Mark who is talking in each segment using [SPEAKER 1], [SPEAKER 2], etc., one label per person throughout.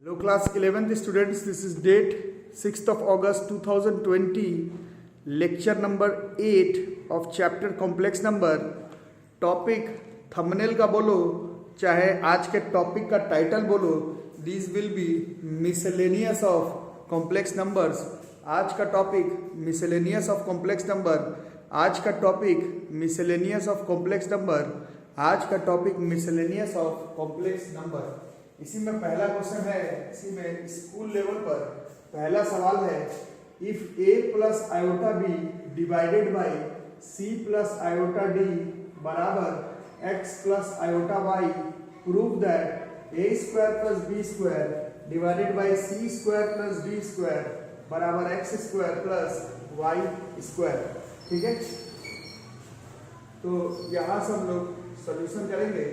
[SPEAKER 1] Hello class 11th students, this is date 6th of August 2020, lecture number 8 of chapter complex number. Topic thumbnail का बोलो चाहे आज के topic का title बोलो, this will B miscellaneous of complex numbers. आज का topic miscellaneous of complex number. आज का topic miscellaneous of complex number. आज का topic miscellaneous of complex number. इसी में पहला क्वेश्चन है, इसी में स्कूल लेवल पर पहला सवाल है, if a plus iota B divided by c plus iota D बराबर x plus iota y, prove that a square plus b square divided by c square plus d square बराबर x square plus y square. ठीक है, तो यहां से हम लोग solution करेंगे.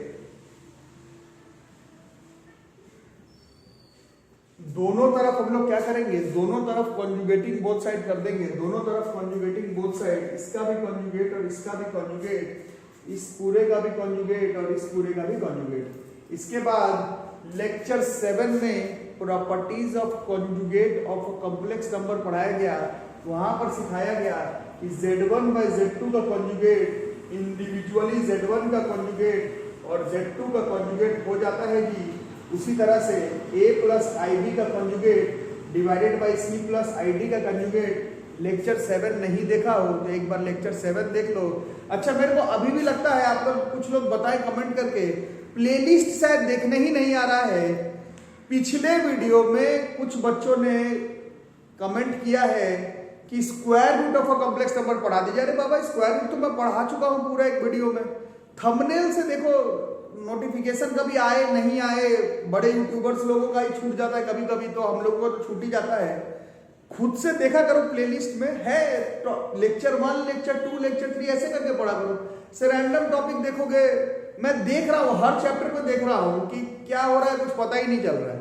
[SPEAKER 1] दोनों तरफ हम लोग क्या करेंगे, दोनों तरफ कॉन्जुगेटिंग बोथ साइड कर देंगे. दोनों तरफ कॉन्जुगेटिंग बोथ साइड, इसका भी कॉन्जुगेट और इसका भी कॉन्जुगेट, इस पूरे का भी कॉन्जुगेट और इस पूरे का भी कॉन्जुगेट. इसके बाद लेक्चर 7 में properties of conjugate of complex number पढ़ाया गया. वहां पर सिखाया गया कि Z1 बाई Z2 का कॉन्जुगेट इंडिविजुअली Z1 का कॉन्जुगेट और Z2 का कॉन्जुगेट हो जाता है जी. उसी तरह से a प्लस आई बी का conjugate divided by c plus I D का कॉन्जुगेट. लेक्चर 7 नहीं देखा हो तो एक बार लेक्चर 7 देख लो. अच्छा, मेरे को अभी भी लगता है, आप लोग कुछ लोग बताएं कमेंट करके, प्लेलिस्ट शायद देखने ही नहीं आ रहा है. पिछले वीडियो में कुछ बच्चों ने कमेंट किया है कि square root of a complex number पढ़ा दीजिए. अरे बाबा, स्क्वायर रूट तो मैं पढ़ा चुका हूं पूरा एक वीडियो में. थंबनेल से देखो, नोटिफिकेशन कभी आए नहीं आए, बड़े यूट्यूबर्स लोगों का ही छूट जाता है कभी कभी, तो हम लोगों को तो छूट ही जाता है. खुद से देखा करो, प्लेलिस्ट में है लेक्चर 1, लेक्चर 2, लेक्चर 3 ऐसे करके पढ़ा करो. से रैंडम टॉपिक देखोगे, मैं देख रहा हूं हर चैप्टर को देख रहा हूं कि क्या हो रहा है, कुछ पता ही नहीं चल रहा है.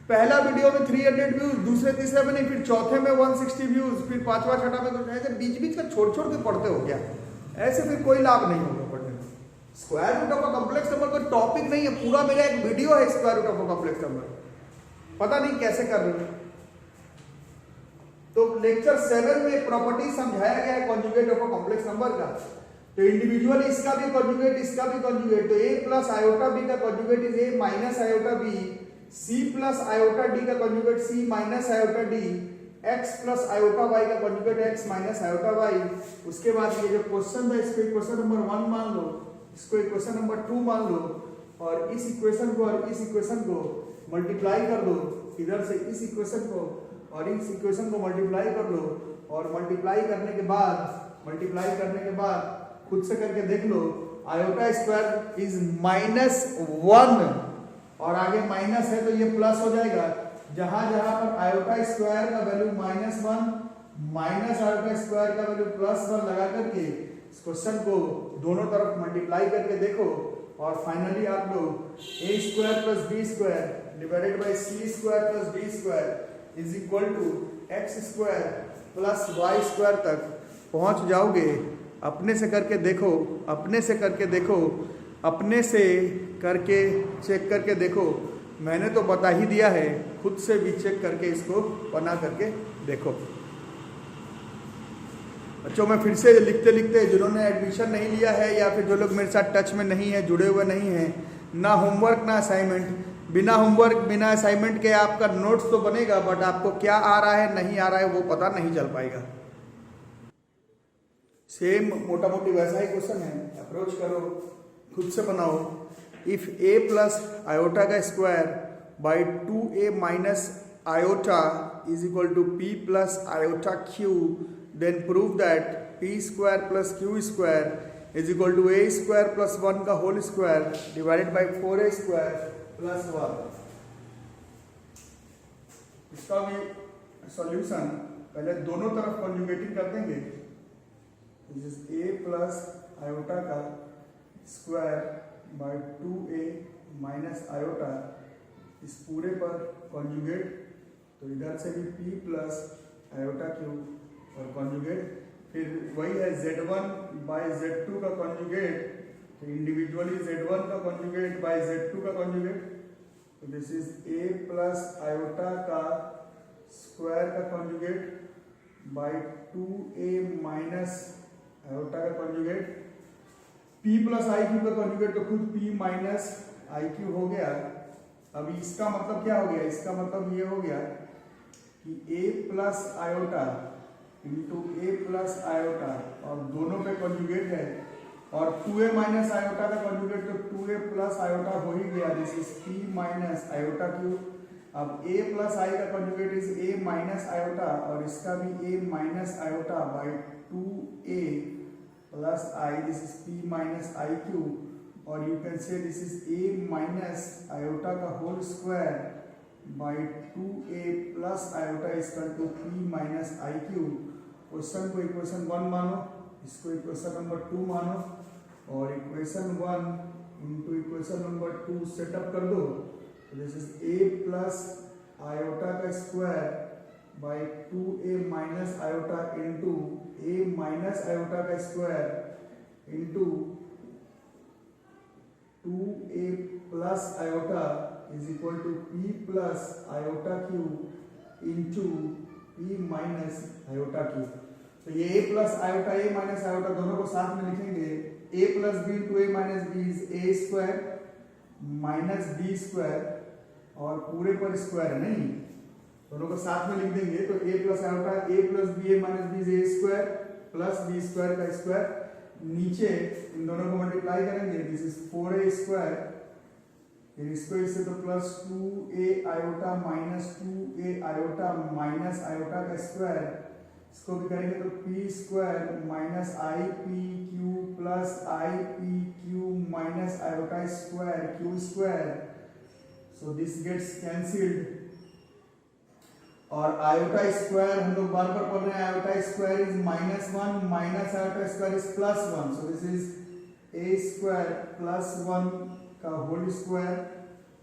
[SPEAKER 1] पहला वीडियो में 300 व्यूज, दूसरे तीसरे में नहीं, फिर चौथे में 160 व्यूज, फिर पांचवा छठा में कुछ ऐसे बीच बीच का छोड़ छोड़ के पढ़ते हो क्या? ऐसे फिर कोई लाभ नहीं होगा पढ़ने में. Square root of a complex number कोई टॉपिक नहीं है, पूरा मेरा एक वीडियो है square root of a complex number. पता नहीं कैसे कर रहे हो. तो लेक्चर 7 में प्रॉपर्टी समझाया गया है conjugate of a complex number का. तो इंडिविजुअली इसका भी कॉन्जुगेट, इसका भी कॉन्जुगेट. तो a प्लस आयोटा b का conjugate is a minus iota b, c plus iota d का conjugate c minus iota d, x plus iota y का conjugate x minus iota y. उसके बाद ये जो क्वेश्चन था, इसको इक्वेशन नंबर 1 मान लो, इसको इक्वेशन नंबर 2 मान लो, और इस इक्वेशन को और इस इक्वेशन को मल्टीप्लाई कर दो. इधर से इस इक्वेशन को और इस इक्वेशन को मल्टीप्लाई कर लो, और मल्टीप्लाई करने के बाद खुद से करके देख लो. आयोटा स्क्वायर इज -1 और आगे माइनस है तो ये प्लस हो जाएगा. जहां जहां पर आयोटा स्क्वायर का वैल्यू -1, माइनस आयोटा स्क्वायर का वैल्यू +1 लगा करके इस क्वेश्चन को दोनों तरफ मल्टीप्लाई करके देखो, और फाइनली आप लोग a square plus b square divided by c square plus d square is equal to x square plus y square तक पहुंच जाओगे. अपने से करके देखो, अपने से करके देखो, अपने से करके चेक करके देखो. मैंने तो बता ही दिया है, खुद से भी चेक करके इसको बना करके देखो. बच्चों, मैं फिर से लिखते लिखते, जिन्होंने एडमिशन नहीं लिया है या फिर जो लोग मेरे साथ टच में नहीं है, जुड़े हुए नहीं हैं, ना होमवर्क ना असाइनमेंट, बिना होमवर्क बिना असाइनमेंट के आपका नोट्स तो बनेगा, बट आपको क्या आ रहा है नहीं आ रहा है वो पता नहीं चल पाएगा. सेम मोटा मोटी वैसा ही क्वेश्चन है, अप्रोच करो, खुद से बनाओ. इफ a प्लस आयोटा का square by 2a minus iota is equal to p plus iota q, then prove that p square plus q square is equal to a square plus 1 का whole square divided by 4a square plus 1. इसका भी solution पहले दोनों तरफ conjugating कर देंगे. a plus iota का square by 2a minus iota, इस पूरे पर कॉन्जुगेट, तो इधर से भी p प्लस आयोटा क्यूब और कॉन्जुगेट. फिर वही है Z1 बाई Z2 का कॉन्जुगेट, तो इंडिविजुअली Z1 का कॉन्जुगेट बाई Z2 का कॉन्जुगेट. तो this is a plus iota का स्क्वायर का conjugate by 2a minus iota का conjugate, p plus i q का कॉन्जुगेट तो खुद p माइनस आई क्यू हो गया। अब इसका मतलब क्या हो गया, इसका मतलब ये हो गया कि a plus iota into a plus iota और दोनों पे कॉन्जुगेट है, और 2a माइनस आयोटा का कॉन्जुगेट तो 2a प्लस आयोटा हो ही गया, this is p minus iota cube. अब a प्लस आई का conjugate is a minus iota और इसका भी a minus iota by 2a plus i, this is p minus i cube, और you can say this is a minus iota का whole square by 2a plus iota equal to p minus i cube. Question को equation 1 मानो, इसको equation number 2 मानो, और equation 1 into equation number 2 setup कर दो। This is a plus iota का square by 2a minus iota into a minus iota का square into 2a plus iota is equal to p plus iota cube into p minus iota cube. तो ये a plus iota a minus iota दोनों को साथ में लिखेंगे, a plus b into a minus B is a square minus b square, और पूरे पर स्क्वायर है नहीं, दोनों को साथ में लिख देंगे तो a plus iota a plus B a minus B is a square plus b square का स्क्वायर, नीचे इन दोनों को मल्टीप्लाई करेंगे, दिस इज 4a स्क्वायर, फिर इसको इससे तो plus 2a iota minus 2a iota minus iota का स्क्वायर, इसको भी करेंगे तो p square minus I P Q plus I P Q minus iota square Q square, so this gets cancelled, और आयोटा स्क्वायर हम लोग बार बार पढ़ रहे हैं, iota square is -1 minus iota square is +1, so this is a square plus 1 का whole square,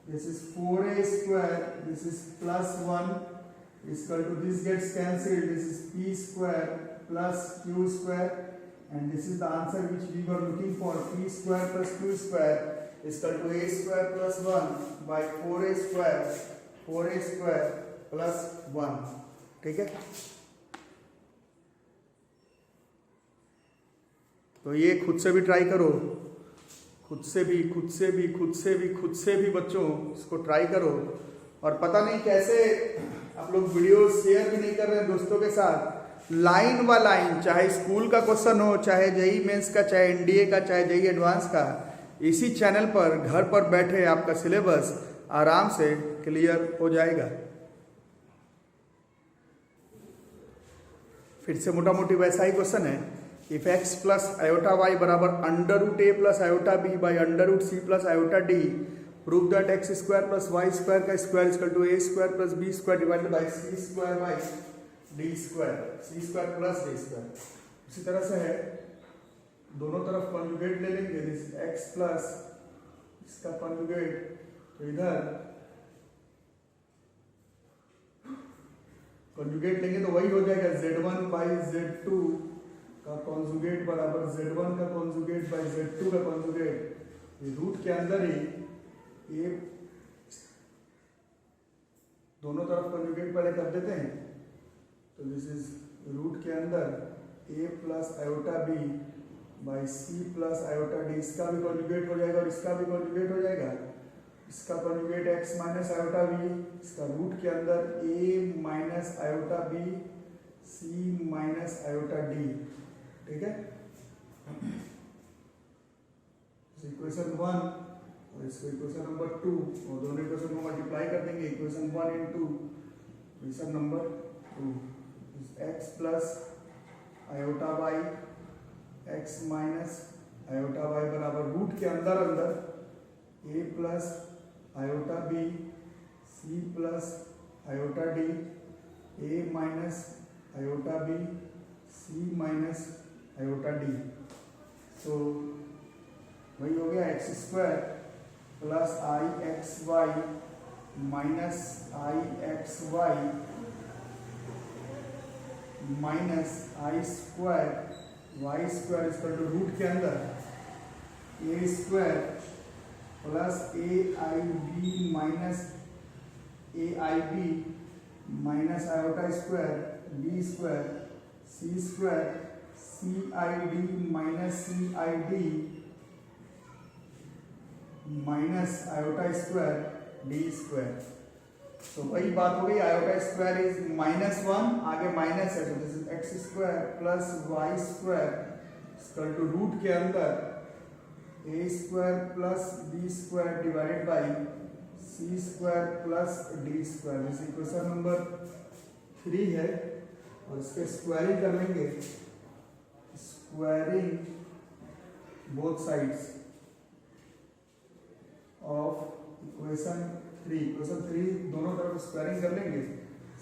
[SPEAKER 1] this is 4a square, this is +1 equal to this gets cancelled, this is p square plus q square, and this is the answer which we were looking for, p square plus q square equal to a square plus 1 by 4a square plus 1। ठीक है, तो ये खुद से भी try करो, खुद से भी बच्चों इसको ट्राई करो, और पता नहीं कैसे आप लोग वीडियो शेयर भी नहीं कर रहे हैं दोस्तों के साथ, लाइन बाय लाइन, चाहे स्कूल का क्वेश्चन हो, चाहे जेई मेंस का, चाहे एनडीए का, चाहे जेई एडवांस का, इसी चैनल पर घर पर बैठे आपका सिलेबस आराम से क्लियर हो जाएगा। फिर से मोटा मोटी वैसा ही क्वेश्चन है, if x plus iota y बराबर √a plus iota b by √c plus iota d, prove that x square plus y square का square equal to a square plus b square divided by c square by d square, c square plus d square. उसी तरह से है, दोनों तरफ conjugate ले लेंगे, this x plus इसका कॉन्जुगेट, तो इधर कॉन्जुगेट लेंगे तो वही हो जाएगा z1 बाई z2 का कॉन्जुगेट बराबर z1 का कॉन्जुगेट बाई z2 का कॉन्जुगेट, ये रूट के अंदर ही ये दोनों तरफ कॉन्जुगेट पहले कर देते हैं, तो दिस इज रूट के अंदर a plus iota b by c plus iota d, इसका भी कॉन्जुगेट हो जाएगा और इसका भी कॉन्जुगेट हो जाएगा, इसका conjugate x minus iota b, इसका रूट के अंदर a minus iota b c minus iota d। ठीक है, इक्वेशन 1 और इसको इक्वेशन नंबर 2, और दोनों इक्वेशन को मल्टीप्लाई कर देंगे, equation 1 into equation number 2, x plus iota by x minus iota by बराबर रूट के अंदर a plus iota b c plus iota d, a minus iota b c minus iota d, तो वही हो गया x square plus I X Y minus I X Y minus I square Y square equal to root के अंदर ए square plus A I B minus iota square B square C square C I D minus C I D minus iota square D square. तो वही बात हो गई, iota square is -1, आगे minus है तो this is x square plus y square equal to root के अंदर ए square plus B square divided by c square plus D square. This equation number 3 है और इसके स्क्वायरिंग कर लेंगे, squaring both sides of equation 3 दोनों तरफ स्क्वायरिंग कर लेंगे।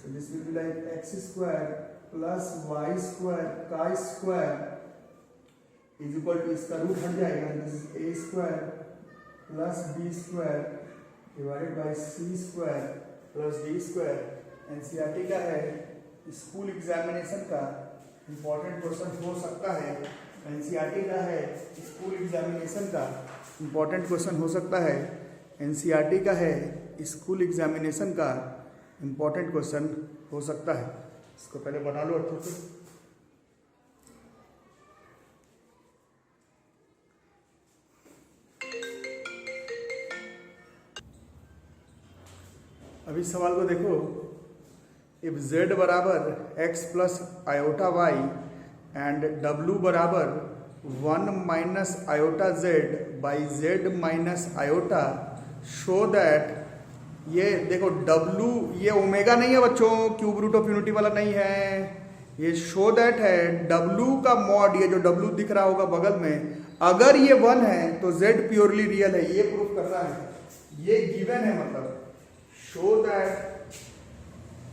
[SPEAKER 1] So this will be like x square plus y square का स्क्वायर इज इक्वल टू, इसका रूट हट जाएगा, this is a square plus B square divided by C square plus D square. NCERT का है, school examination का important question हो सकता है। एनसीईआरटी का है, स्कूल एग्जामिनेशन का इंपॉर्टेंट क्वेश्चन हो सकता है। एनसीईआरटी का है, स्कूल एग्जामिनेशन का इंपॉर्टेंट क्वेश्चन हो सकता है। इसको पहले बना लो अच्छे से। अभी सवाल को देखो, इफ z बराबर x plus iota y and w बराबर 1 minus iota z by z minus iota, show that, ये देखो w ये ओमेगा नहीं है बच्चों, क्यूब रूट ऑफ यूनिटी वाला नहीं है, ये शो दैट है w का मॉड, ये जो w दिख रहा होगा बगल में, अगर ये 1 है तो z प्योरली रियल है, ये प्रूफ करना है, ये गिवन है। मतलब शो दैट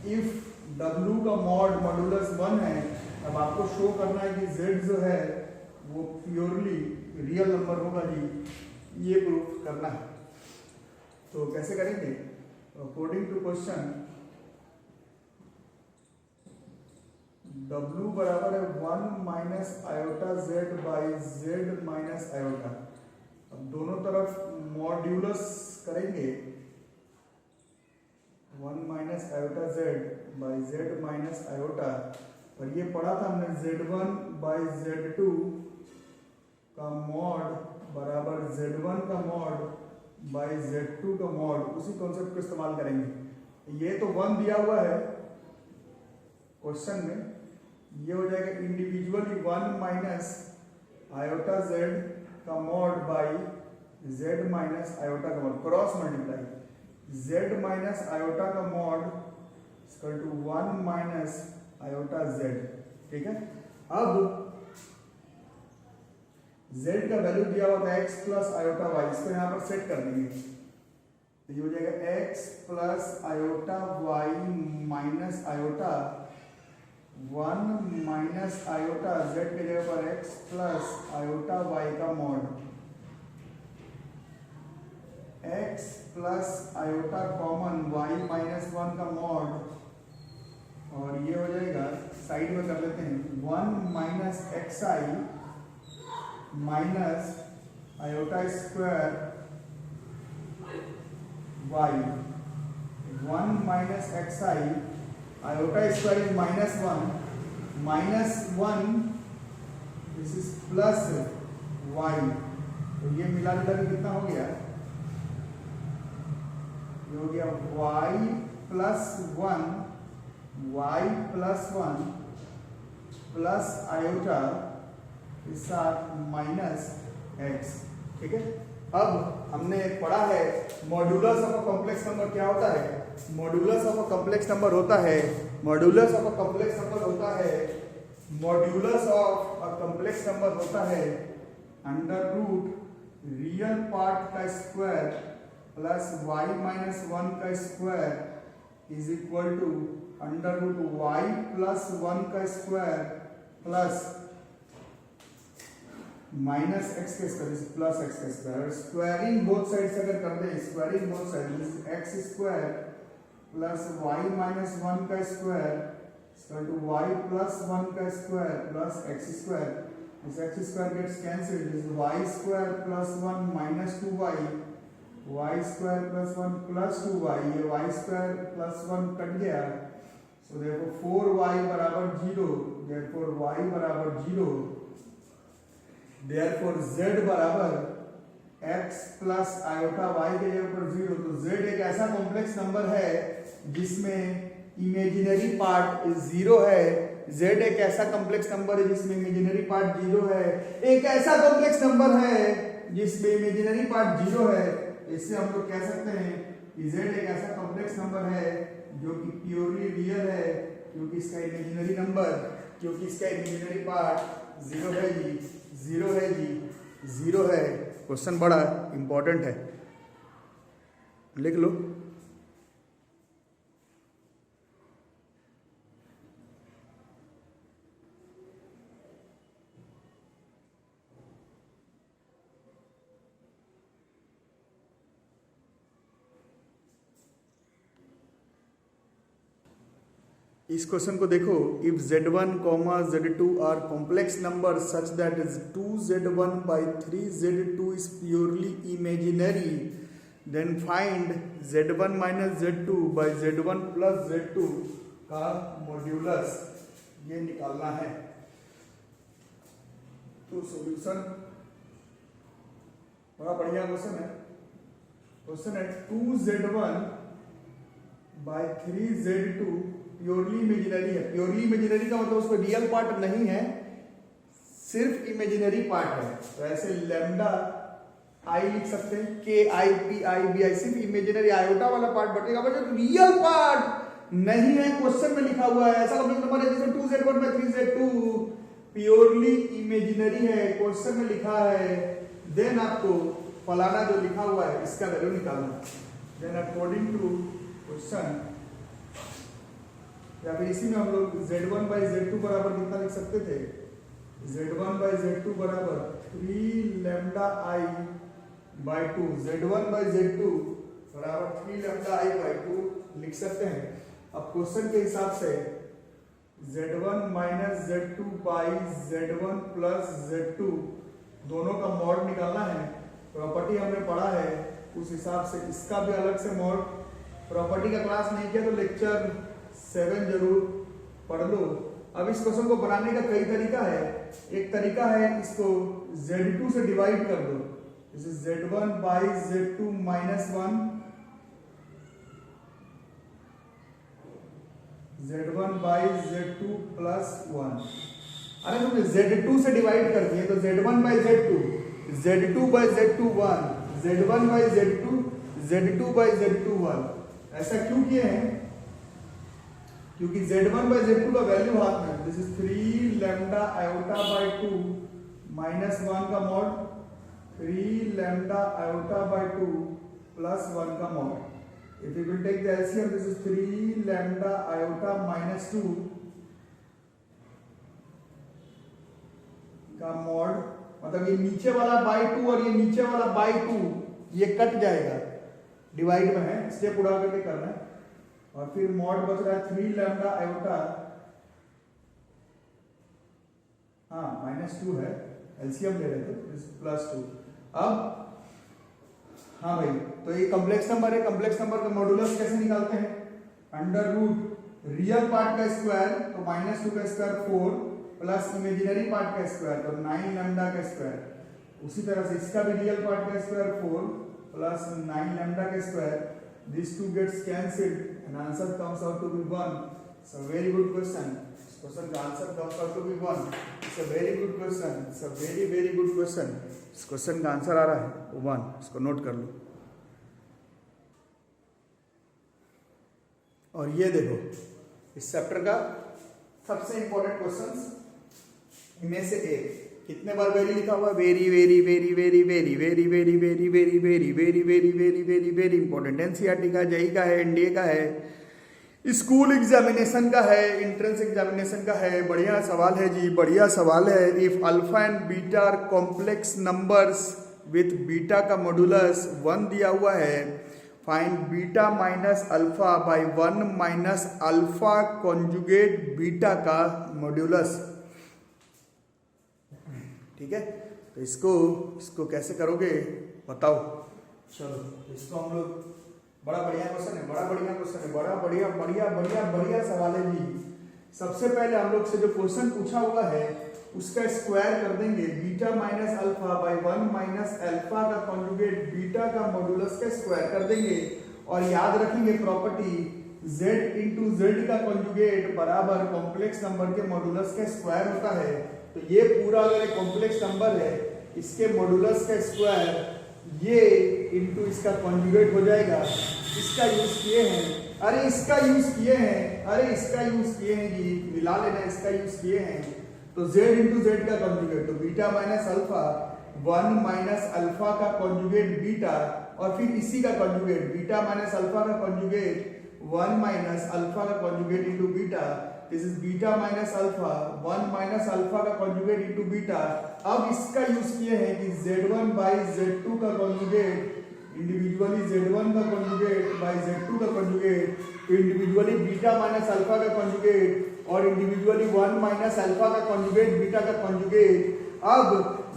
[SPEAKER 1] इफ w का मॉड मॉडुलस 1 है, अब आपको शो करना है कि z जो है वो प्योरली रियल नंबर होगा जी, ये प्रूफ करना है। तो कैसे करेंगे? अकॉर्डिंग टू क्वेश्चन w बराबर है 1 minus iota z by z minus iota. अब दोनों तरफ मॉड्यूलस करेंगे, 1 minus iota z by z minus iota, और ये पढ़ा था हमने z1 बाई z2 का मॉड बराबर z1 का मॉड बाई z2 का मॉड, उसी कॉन्सेप्ट को इस्तेमाल करेंगे। ये तो 1 दिया हुआ है क्वेश्चन में, ये हो जाएगा इंडिविजुअली 1 माइनस आयोटा z का mod by z minus iota का mod, cross multiply, z minus iota का mod equal to 1 minus iota z। ठीक है, अब z का वैल्यू दिया हुआ था x प्लस आयोटा y, इसको यहाँ पर सेट कर देंगे, तो ये हो जाएगा x plus iota y minus iota 1 minus iota z के जगह पर x प्लस आयोटा y का mod, x plus iota common y minus 1 का मॉड, और ये हो जाएगा साइड में कर लेते हैं 1 minus x I minus iota square y, 1 minus x I, iota square is -1 this is plus y, तो ये मिला जुला के कितना हो गया? ये हो गया y प्लस 1 प्लस आयोटा के साथ माइनस x। ठीक है, अब हमने पढ़ा है modulus of a complex number क्या होता है? Modulus of a complex number होता है, modulus of a complex number होता है, modulus of a complex number होता है अंडर रूट रियल पार्ट का स्क्वायर प्लस y माइनस 1 का square is equal to under root y plus 1 का square plus minus X के स्क्वायर प्लस एक्स का square. Squaring both sides अगर कर दें, squaring both side X square plus Y minus 1 का square equal to Y plus 1 का square plus X square. इस X square gets cancelled, this Y square plus 1 minus 2y Y square plus 1 plus 2y, ये Y square plus 1 cut गया, सो देखो 4y बराबर 0, therefore y बराबर 0, therefore z बराबर x plus iota y के जगह पर 0। तो z एक ऐसा कॉम्प्लेक्स नंबर है जिसमें इमेजिनरी पार्ट 0 है। z एक ऐसा कॉम्प्लेक्स नंबर है जिसमें इमेजिनरी पार्ट 0 है। एक ऐसा कॉम्प्लेक्स नंबर है जिसमें इमेजिनरी पार्ट 0 है। इससे हम लोग कह सकते हैं कि z एक ऐसा कॉम्प्लेक्स नंबर है जो कि प्योरली रियल है, क्योंकि इसका इमेजिनरी नंबर, क्योंकि इसका इमेजिनरी पार्ट 0 है जी, 0 है जी, 0 है। क्वेश्चन बड़ा इंपॉर्टेंट है, लिख लो। इस क्वेश्चन को देखो, if z1, z2 are complex number such that is 2z1 by 3z2 is purely imaginary, then find z1 minus z2 by z1 plus z2 का मॉड्यूलस, ये निकालना है। तो सॉल्यूशन बड़ा बढ़िया क्वेश्चन है। क्वेश्चन है 2z1 by 3z2 purely imaginary है। प्योरली इमेजिनरी का मतलब उसमें रियल पार्ट नहीं है, सिर्फ इमेजिनरी पार्ट है। तो ऐसे लैम्डा आई लिख सकते हैं, के I P I B I, सिर्फ इमेजिनरी आयोटा वाला पार्ट बटेगा, बट रियल पार्ट नहीं है। क्वेश्चन में लिखा हुआ है ऐसा कॉम्प्लेक्स नंबर है जिसमें 2z1 by 3z2 purely imaginary है, क्वेश्चन में लिखा है। देन आपको फलाना जो लिखा हुआ है इसका वैल्यू निकालना। देन अकॉर्डिंग टू क्वेश्चन, या फिर इसी में हम लोग z1 by z2 बराबर कितना लिख सकते थे, z1 by z2 बराबर 3 lambda i by 2, z1 by z2 बराबर 3 लैम्डा i by 2 लिख सकते हैं। अब क्वेश्चन के हिसाब से z1 minus z2 by z1 plus z2 दोनों का मॉड निकालना है। प्रॉपर्टी हमने पढ़ा है, उस हिसाब से इसका भी अलग से मॉड, प्रॉपर्टी का क्लास नहीं किया तो लेक्चर 7 जरूर पढ़ लो। अब इस क्वेश्चन को बनाने का कई तरीका है। एक तरीका है इसको z2 से डिवाइड कर दो, जैसे z1 by z2 minus 1, z1 by z2 plus 1। अरे तुमने z2 से डिवाइड कर दिए तो z1 by z2, z2 by z2 1, z1 by z2, z2 by z2 1। ऐसा क्यों किए हैं? क्योंकि z1 by z2 का वैल्यू हाथ में, this is 3 lambda iota by 2 minus 1 का mod, 3 lambda iota by 2 plus 1 का mod. If you will take the LCM, this is 3 lambda iota minus 2 का मॉड, मतलब ये नीचे वाला by 2 और ये नीचे वाला by 2 ये कट जाएगा, डिवाइड में है, स्टेप उड़ा करके करना है। और फिर मॉड बच रहा है 3 लैम्डा आयोटा, हाँ -2 है, एलसीएम ले रहे थे, +2। अब हाँ भाई, तो ये कॉम्प्लेक्स नंबर है, कॉम्प्लेक्स नंबर का मॉडुलस कैसे निकालते हैं? अंडर रूट रियल पार्ट का स्क्वायर तो -2 का स्क्वायर 4 प्लस इमेजिनरी पार्ट का स्क्वायर तो 9 लैम्डा का स्क्वायर। उसी तरह से इसका भी रियल पार्ट का स्क्वायर 4 प्लस 9 लैम्डा का square. These two gets cancelled and answer comes out to be 1. It's a very good question. This question का answer comes out to be 1. It's a very good question. It's a very very good question. इस question का answer आ रहा है 1, इसको note कर लो। और ये देखो इस चैप्टर का सबसे इंपॉर्टेंट क्वेश्चंस इनमें से एक, कितने बार वेरी लिखा हुआ? Very very very very very very very very very very very very very very very important. NCERT का, जेईई का है, एनडीए का है, स्कूल एग्जामिनेशन का है, एंट्रेंस एग्जामिनेशन का है। बढ़िया सवाल है जी, बढ़िया सवाल है। If alpha and beta are complex numbers with beta का मॉडुलस 1 दिया हुआ है, find beta minus alpha by 1 minus alpha conjugate beta का मॉड्यूलस। ठीक है, तो इसको कैसे करोगे बताओ। चलो इसको हम लोग, बड़ा बढ़िया क्वेश्चन है, बड़ा बढ़िया क्वेश्चन है, बड़ा बढ़िया बढ़िया बढ़िया बढ़िया सवाल है जी। सबसे पहले हम लोग से जो क्वेश्चन पूछा हुआ है उसका स्क्वायर कर देंगे, beta minus alpha by 1 minus alpha का कॉन्जुगेट बीटा का मॉडुलस का स्क्वायर कर देंगे। और याद रखेंगे प्रॉपर्टी z इंटू जेड का कॉन्जुगेट बराबर कॉम्प्लेक्स नंबर के मॉडुलस का स्क्वायर होता है। तो ये पूरा अगर एक कॉम्प्लेक्स नंबर है, इसके मॉडुलस का स्क्वायर ये इंटू इसका कॉन्जुगेट हो जाएगा। इसका यूज किए हैं, अरे इसका यूज किए हैं, अरे इसका यूज किए हैं जी, मिला लेना, इसका यूज किए हैं। तो z इंटू जेड का कॉन्जुगेट, तो beta minus alpha 1 minus alpha का कॉन्जुगेट बीटा, और फिर इसी का कॉन्जुगेट बीटा माइनस अल्फा का कॉन्जुगेट 1 माइनस अल्फा का conjugate into beta. This is beta minus alpha 1 minus alpha का कॉन्जुगेट इनटू बीटा। अब इसका यूज किए हैं कि z1 बाई z2 का कॉन्जुगेट, इंडिविजुअली z1 का कॉन्जुगेट बाई z2 का कॉन्जुगेट, तो इंडिविजुअली बीटा माइनस अल्फा का कॉन्जुगेट और इंडिविजुअली 1 माइनस अल्फा का कॉन्जुगेट बीटा का कॉन्जुगेट। अब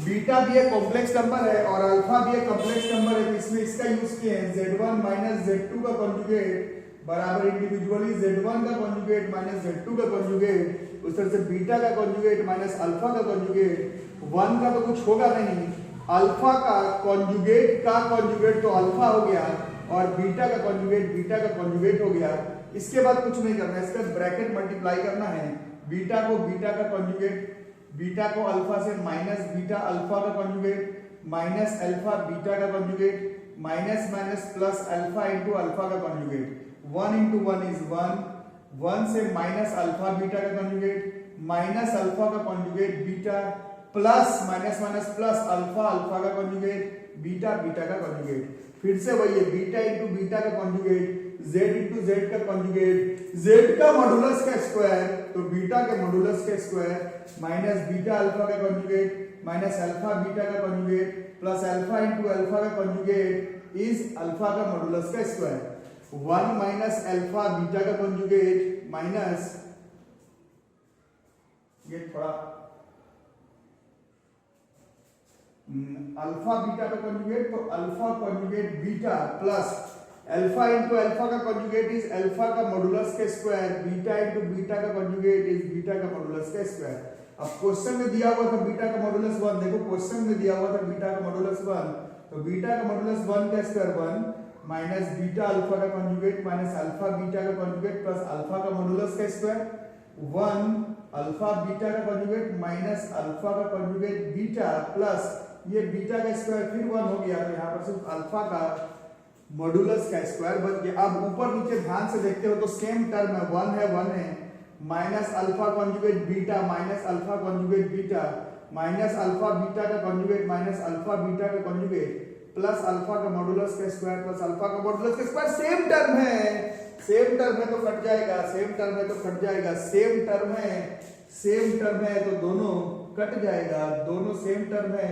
[SPEAKER 1] बीटा भी एक कॉम्प्लेक्स नंबर है और अल्फा भी एक कॉम्प्लेक्स नंबर है, इसमें इसका यूज किए हैं z1 माइनस z2 का कॉन्जुगेट बराबर इंडिविजुअली z1 का कॉन्जुगेट माइनस z2 का कॉन्जुगेट, उस तरह से बीटा का कॉन्जुगेट माइनस अल्फा का कॉन्जुगेट। 1 का तो कुछ होगा नहीं, अल्फा का कॉन्जुगेट तो अल्फा हो गया और बीटा का कॉन्जुगेट हो गया। इसके बाद कुछ नहीं करना है, इसका ब्रैकेट मल्टीप्लाई करना है। बीटा को बीटा का कॉन्जुगेट, बीटा को अल्फा से माइनस बीटा अल्फा का कॉन्जुगेट माइनस अल्फा बीटा का conjugate minus minus plus alpha into alpha का कॉन्जुगेट। 1 इंटू 1 इज 1, 1 से माइनस अल्फा बीटा का कॉन्जुगेट माइनस अल्फा का conjugate beta plus minus minus plus alpha alpha का conjugate beta beta का conjugate. फिर से वही है, बीटा इंटू बीटा का कॉन्जुगेट z इंटू जेड का कॉन्जुगेट, z का मॉडुलस का स्क्वायर तो बीटा के मॉडुलस का स्क्वायर माइनस बीटा अल्फा का कॉन्जुगेट माइनस अल्फा बीटा का conjugate plus alpha into alpha का कॉन्जुगेट इज अल्फा का मॉडुलस का स्क्वायर। 1 माइनस अल्फा बीटा का कॉन्जुगेट माइनस, ये थोड़ा अल्फा बीटा का कॉन्जुगेट, तो alpha conjugate beta plus alpha into alpha का कॉन्जुगेट इज अल्फा का मॉडुलस का स्क्वायर, बीटा इंटू बीटा का कॉन्जुगेट इज बीटा का मॉडुलस का स्क्वायर। अब क्वेश्चन में दिया हुआ था बीटा का मॉडुलस 1, देखो क्वेश्चन में दिया हुआ था बीटा का मॉडुलस 1, तो बीटा का मॉडुलस 1 का स्क्वायर 1 माइनस बीटा अल्फा का कॉन्जुगेट माइनस अल्फा बीटा का कॉन्जुगेट प्लस अल्फा का मॉडुलस का स्क्वायर 1 अल्फा बीटा का कॉन्जुगेट माइनस अल्फा का कॉन्जुगेट बीटा प्लस ये बीटा का स्क्वायर फिर 1 हो गया, तो यहाँ पर सिर्फ अल्फा का मॉडुलस का स्क्वायर बच गया। अब ऊपर नीचे ध्यान से देखते हो तो सेम टर्म है, 1 है minus alpha conjugate beta minus alpha conjugate beta minus alpha beta का कॉन्जुगेट माइनस अल्फा बीटा का कॉन्जुगेट प्लस अल्फा का मॉडुलस का स्क्वायर प्लस अल्फा का मॉडुलस का स्क्वायर। सेम टर्म है, सेम टर्म है तो कट जाएगा, सेम टर्म है तो कट जाएगा, सेम टर्म है, सेम टर्म है तो दोनों कट जाएगा, दोनों सेम टर्म है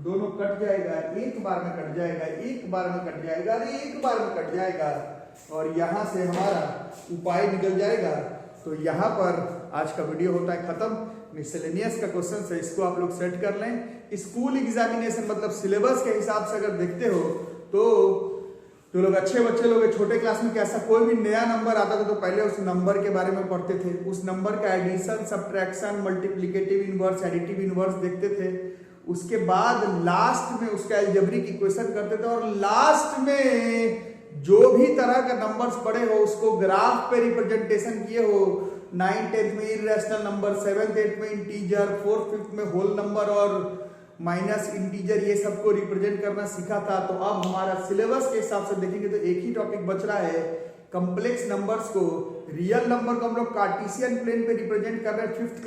[SPEAKER 1] दोनों कट जाएगा, एक बार में कट जाएगा, एक बार में कट जाएगा, अरे एक बार में कट जाएगा और यहां से हमारा उपाय निकल जाएगा। तो यहाँ पर आज का वीडियो होता है खत्म। मिसलेनियस का क्वेश्चन है, इसको आप लोग सेट कर लें। स्कूल एग्जामिनेशन मतलब सिलेबस के हिसाब से अगर देखते हो तो जो लोग अच्छे बच्चे लोग छोटे क्लास में कैसा कोई भी नया नंबर आता था तो पहले उस नंबर के बारे में पढ़ते थे, उस नंबर का addition subtraction multiplicative inverse additive inverse देखते थे, उसके बाद लास्ट में उसका अलजेब्रिक इक्वेशन करते थे और लास्ट में जो भी तरह का नंबर्स पढ़े हो उसको ग्राफ पे रिप्रेजेंटेशन किए हो। 9th 10th में इरेशनल नंबर, 7th 8th में इंटीजर, 4th 5th में होल नंबर और माइनस इंटीजर, ये सबको रिप्रेजेंट करना सीखा था। तो अब हमारा सिलेबस के हिसाब से देखेंगे तो एक ही टॉपिक बच रहा है, कॉम्प्लेक्स नंबर्स को, रियल नंबर को हम लोग कार्टेशियन प्लेन पे रिप्रेजेंट कर रहे हैं। 5th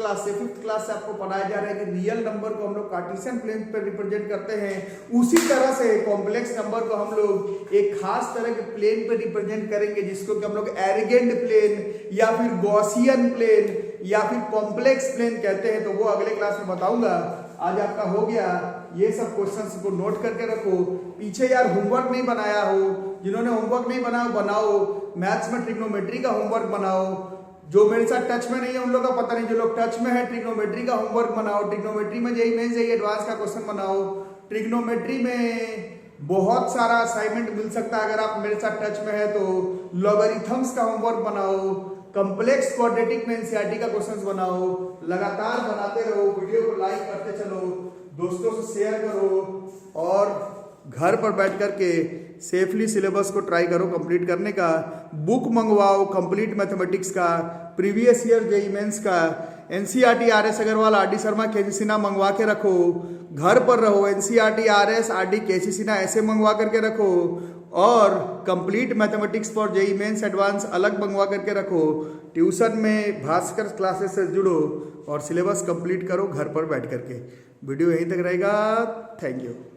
[SPEAKER 1] क्लास से आपको पढ़ाया जा रहा है कि रियल नंबर को हम लोग कार्टेशियन प्लेन पे रिप्रेजेंट करते हैं। उसी तरह से कॉम्प्लेक्स नंबर को हम लोग एक खास तरह के प्लेन पे रिप्रेजेंट करेंगे जिसको कि हम लोग एरिगेंट प्लेन या फिर गॉसियन प्लेन या फिर कॉम्प्लेक्स प्लेन कहते हैं। तो वो अगले क्लास में बताऊंगा। आज आपका हो गया, ये सब क्वेश्चंस को नोट करके रखो। पीछे यार होमवर्क नहीं बनाया हो, जिन्होंने होमवर्क नहीं बनाया बनाओ, मैथ्स में ट्रिग्नोमेट्री का होमवर्क बनाओ। जो मेरे साथ टच में नहीं है उन लोगों का पता नहीं, जो लोग टच में है ट्रिग्नोमेट्री का होमवर्क बनाओ। ट्रिग्नोमेट्री में जेईई मेंस जेईई एडवांस का क्वेश्चन बनाओ। ट्रिग्नोमेट्री में बहुत सारा असाइनमेंट मिल सकता है अगर आप मेरे साथ टच में है तो। लॉगरिथम्स का होमवर्क बनाओ, कॉम्प्लेक्स क्वाड्रेटिक में एनसीईआरटी का क्वेश्चंस बनाओ, लगातार बनाते रहो, वीडियो को लाइक करते चलो, दोस्तों से शेयर करो और घर पर बैठ करके सेफली सिलेबस को ट्राई करो कंप्लीट करने का। बुक मंगवाओ कंप्लीट मैथमेटिक्स का, प्रीवियस ईयर जेईई मेंस का, NCERT RS Agarwal, RD Sharma, KC Sinha मंगवा के रखो। घर पर रहो, NCERT RS, RD, KC Sinha ऐसे मंगवा करके रखो और complete mathematics for JEE Mains advance अलग मंगवा करके रखो। ट्यूशन में भास्कर क्लासेस से जुड़ो और सिलेबस कंप्लीट करो घर पर बैठ करके। वीडियो यहीं तक रहेगा। Thank you.